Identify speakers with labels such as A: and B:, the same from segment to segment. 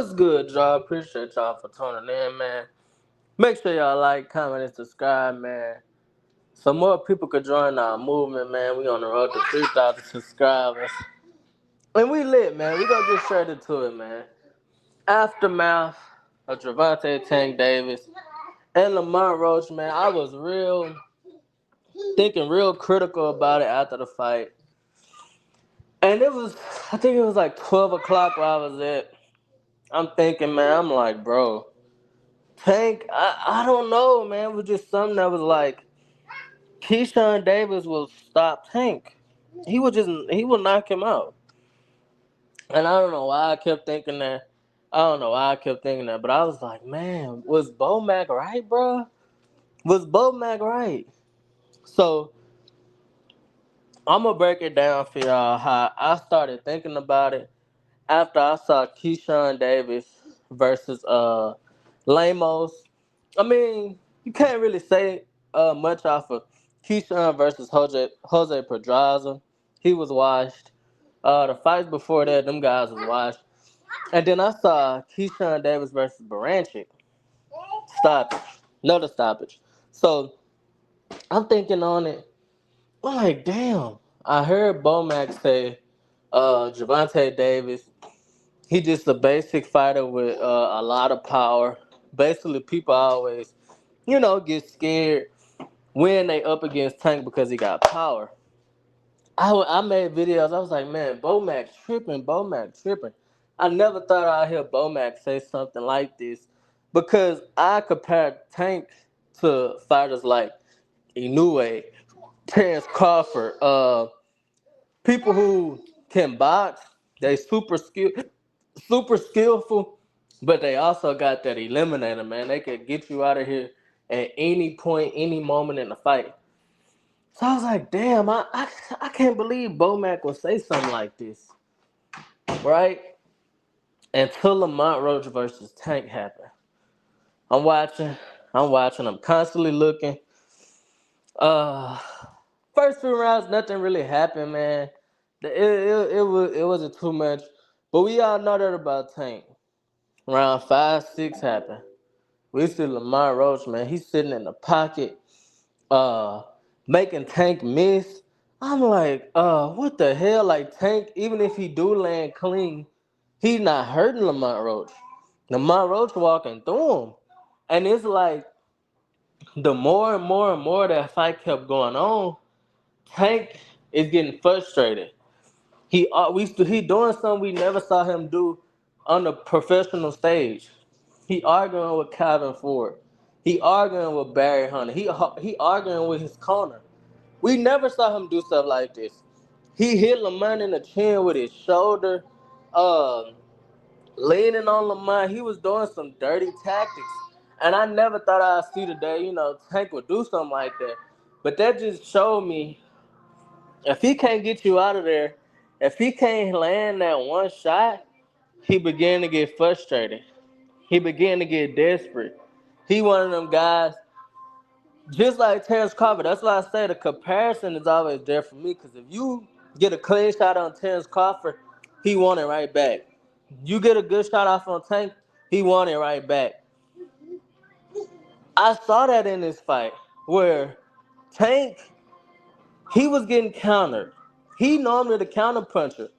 A: What's good, y'all? Appreciate y'all for tuning in, man. Make sure y'all like, comment, and subscribe, man. So more people could join our movement, man. We on the road to 3,000 subscribers. And we lit, man. We gonna get straight into it, man. Aftermath of Gervonta Tank Davis and Lamont Roach, man. I was thinking real critical about it after the fight. And I think it was like 12 o'clock where I was at. I'm thinking, man, I'm like, bro, Tank, I don't know, man. It was just something that was like, Keyshawn Davis will stop Tank. He will knock him out. And I don't know why I kept thinking that. I don't know why I kept thinking that, but I was like, man, was BoMac right, bro? Was BoMac right? So I'm gonna break it down for y'all how I started thinking about it after I saw Keyshawn Davis versus Lamos. I mean, you can't really say much off of Keyshawn versus Jose Pedraza. He was washed. The fights before that, them guys was washed. And then I saw Keyshawn Davis versus Baranchik. Stoppage. Another stoppage. So I'm thinking on it. I'm like, damn. I heard BoMac say Gervonta Davis, he just a basic fighter with a lot of power. Basically, people always, get scared when they up against Tank because he got power. I made videos. I was like, man, BoMac tripping, BoMac tripping. I never thought I'd hear BoMac say something like this because I compared Tank to fighters like Inoue, Terrence Crawford, people who can box. They super skillful, but they also got that eliminator, man. They could get you out of here at any point, any moment in the fight. So I was like, damn, I can't believe BoMac would say something like this, right? Until Lamont Roach versus Tank happened. I'm watching, I'm constantly looking. Uh, First few rounds, nothing really happened, man. It wasn't too much, but we all know that about Tank. Round 5, 6 happened. We see Lamont Roach, man. He's sitting in the pocket, uh, making Tank miss. I'm like, what the hell? Like Tank, even if he do land clean, he's not hurting Lamont Roach. Lamont Roach walking through him. And it's like the more and more and more that fight kept going on, Tank is getting frustrated. He doing something we never saw him do on the professional stage. He arguing with Calvin Ford. He arguing with Barry Hunter. He arguing with his corner. We never saw him do stuff like this. He hit Lamont in the chin with his shoulder, um, leaning on Lamont. He was doing some dirty tactics. And I never thought I'd see the day, Tank would do something like that. But that just showed me if he can't get you out of there, if he can't land that one shot, he began to get frustrated. He began to get desperate. He one of them guys, just like Terrence Crawford. That's why I say the comparison is always there for me. Because if you get a clean shot on Terrence Crawford, he want it right back. You get a good shot off on Tank, he want it right back. I saw that in this fight where Tank, he was getting countered. He normally the counter puncher.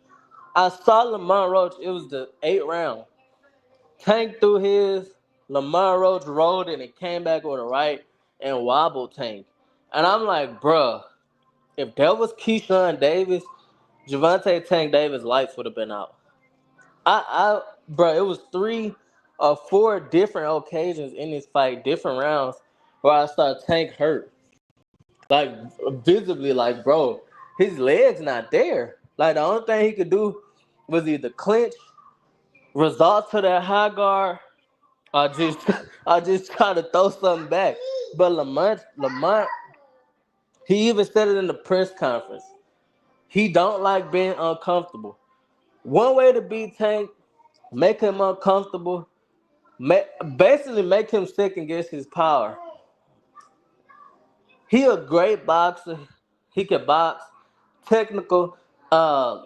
A: I saw Lamont Roach. It was the 8th round. Tank threw his. Lamont Roach rolled and it came back with a right and wobbled Tank. And I'm like, bruh, if that was Keyshawn Davis, Gervonta Tank Davis lights would have been out. Bruh, it was 3 or 4 different occasions in this fight, different rounds, where I saw Tank hurt. Like, visibly, like, bro, his leg's not there. Like, the only thing he could do was either clinch, resort to that high guard, or just I just try to throw something back. But Lamont, he even said it in the press conference. He don't like being uncomfortable. One way to beat Tank, make him uncomfortable, basically make him second guess his power. He a great boxer. He can box, technical, but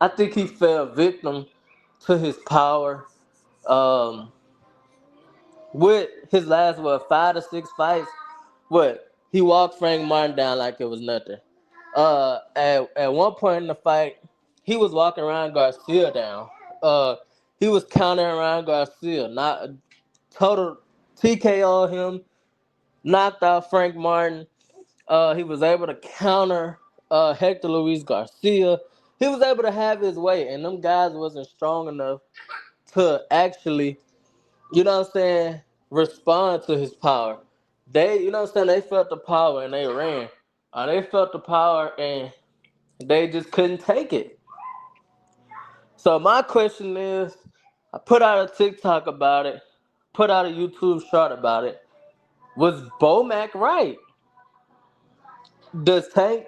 A: I think he fell victim to his power. Um, with his last 5 to 6 fights, he walked Frank Martin down like it was nothing. At one point in the fight, he was walking around Garcia down. Uh, he was countering around Garcia, not total TKO him, knocked out Frank Martin. He was able to counter Hector Luis Garcia. He was able to have his way, and them guys wasn't strong enough to actually, you know what I'm saying, respond to his power. They, you know what I'm saying, they felt the power and they ran. They felt the power and they just couldn't take it. So my question is, I put out a TikTok about it, put out a YouTube short about it. Was BoMac right? Does Tank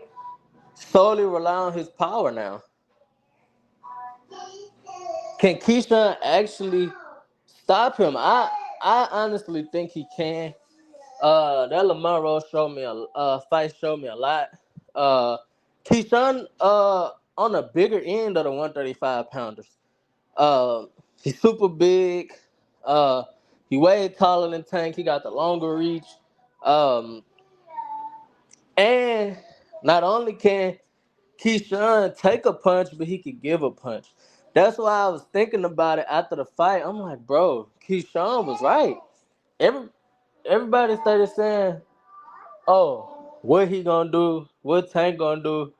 A: solely rely on his power now? Can Keyshawn actually stop him? I honestly think he can. That Lamar Rose showed me fight showed me a lot. Uh, Keyshawn on the bigger end of the 135 pounders. Uh, he's super big. Uh, he way taller than Tank. He got the longer reach. Um, and not only can Keyshawn take a punch, but he could give a punch. That's why I was thinking about it after the fight. I'm like, bro, Keyshawn was right. Every Everybody started saying, "Oh, what he gonna do? What Tank gonna do?"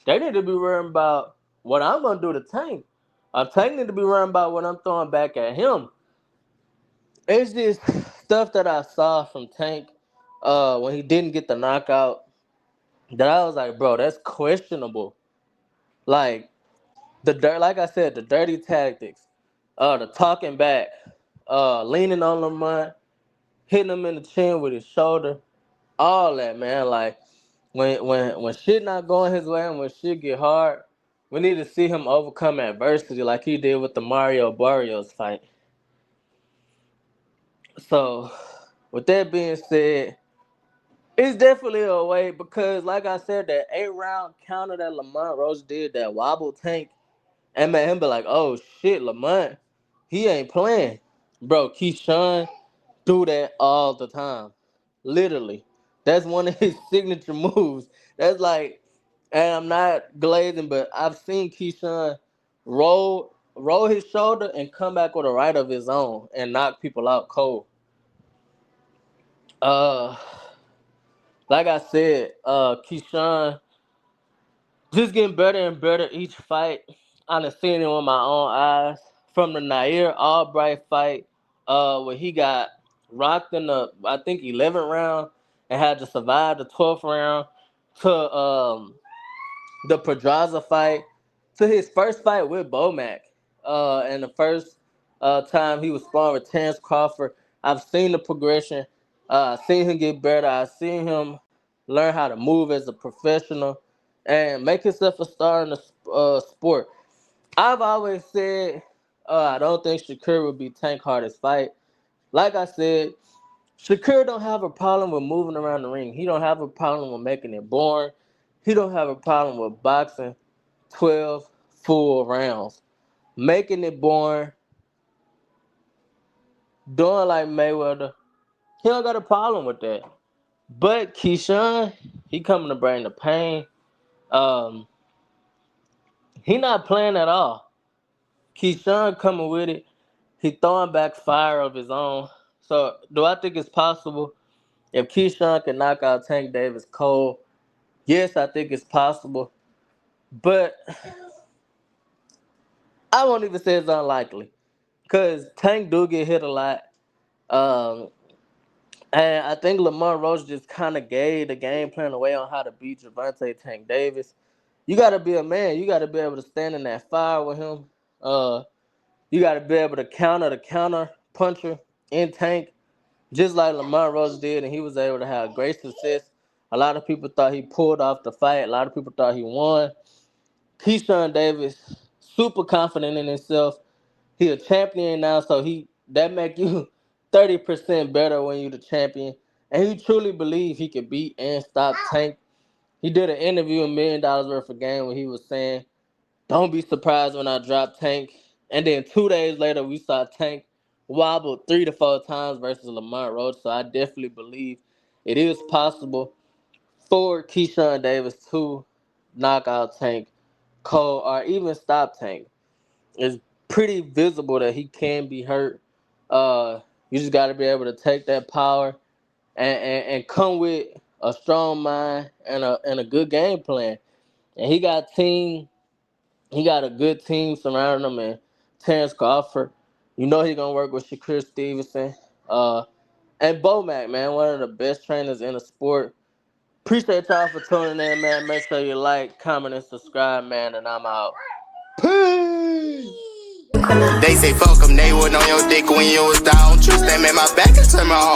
A: They need to be worrying about what I'm gonna do to Tank. Tank need to be worrying about what I'm throwing back at him. It's just stuff that I saw from Tank when he didn't get the knockout that I was like, bro, that's questionable. Like like I said, the dirty tactics, the talking back, leaning on Lamont, hitting him in the chin with his shoulder, all that, man. Like when shit not going his way and when shit get hard, we need to see him overcome adversity like he did with the Mario Barrios fight. So, with that being said, it's definitely a way because, like I said, that 8 round counter that Lamont Rose did, that wobble Tank, and made him be like, "Oh shit, Lamont, he ain't playing, bro." Keyshawn do that all the time, literally. That's one of his signature moves. That's like, and I'm not glazing, but I've seen Keyshawn roll his shoulder and come back with a right of his own and knock people out cold. Uh, like I said, Keyshawn just getting better and better each fight. I done seen it with my own eyes. From the Nair Albright fight, where he got rocked in the I think 11th round and had to survive the 12th round, to the Pedraza fight, to his first fight with BoMac, and the first time he was sparring with Terrence Crawford. I've seen the progression. I've seen him get better. I've seen him learn how to move as a professional and make himself a star in the sport. I've always said I don't think Shakur would be Tank hardest fight. Like I said, Shakur don't have a problem with moving around the ring. He don't have a problem with making it boring. He don't have a problem with boxing 12 full rounds. Making it boring, doing like Mayweather. He don't got a problem with that. But Keyshawn, he coming to bring the pain. Um, he not playing at all. Keyshawn coming with it. He throwing back fire of his own. So do I think it's possible if Keyshawn can knock out Tank Davis cold? Yes, I think it's possible. But I won't even say it's unlikely. Because Tank do get hit a lot. Um, and I think Lamar Roach just kind of gave the game plan away on how to beat Gervonta Tank Davis. You got to be a man. You got to be able to stand in that fire with him. Uh, you got to be able to counter the counter puncher in Tank, just like Lamar Roach did, and he was able to have great success. A lot of people thought he pulled off the fight. A lot of people thought he won. Keyshawn Davis, super confident in himself. He a champion now, so he that make you 30% better when you the champion. And he truly believe he could beat and stop Tank. He did an interview $1 million worth of game where he was saying, "Don't be surprised when I drop Tank." And then 2 days later, we saw Tank wobble 3 to 4 times versus Lamont Roach. So I definitely believe it is possible for Keyshawn Davis to knock out Tank, Cole, or even stop Tank. It's pretty visible that he can be hurt. You just got to be able to take that power and come with a strong mind and a good game plan. And he got a good team surrounding him, and Terrence Crawford. You know he's gonna work with Shakur Stevenson. And BoMac, man, one of the best trainers in the sport. Appreciate y'all for tuning in, man. Make sure you like, comment, and subscribe, man, and I'm out. Peace!
B: They say fuck 'em, they wasn't on your dick when you was down. Trust them in my back and turn my heart.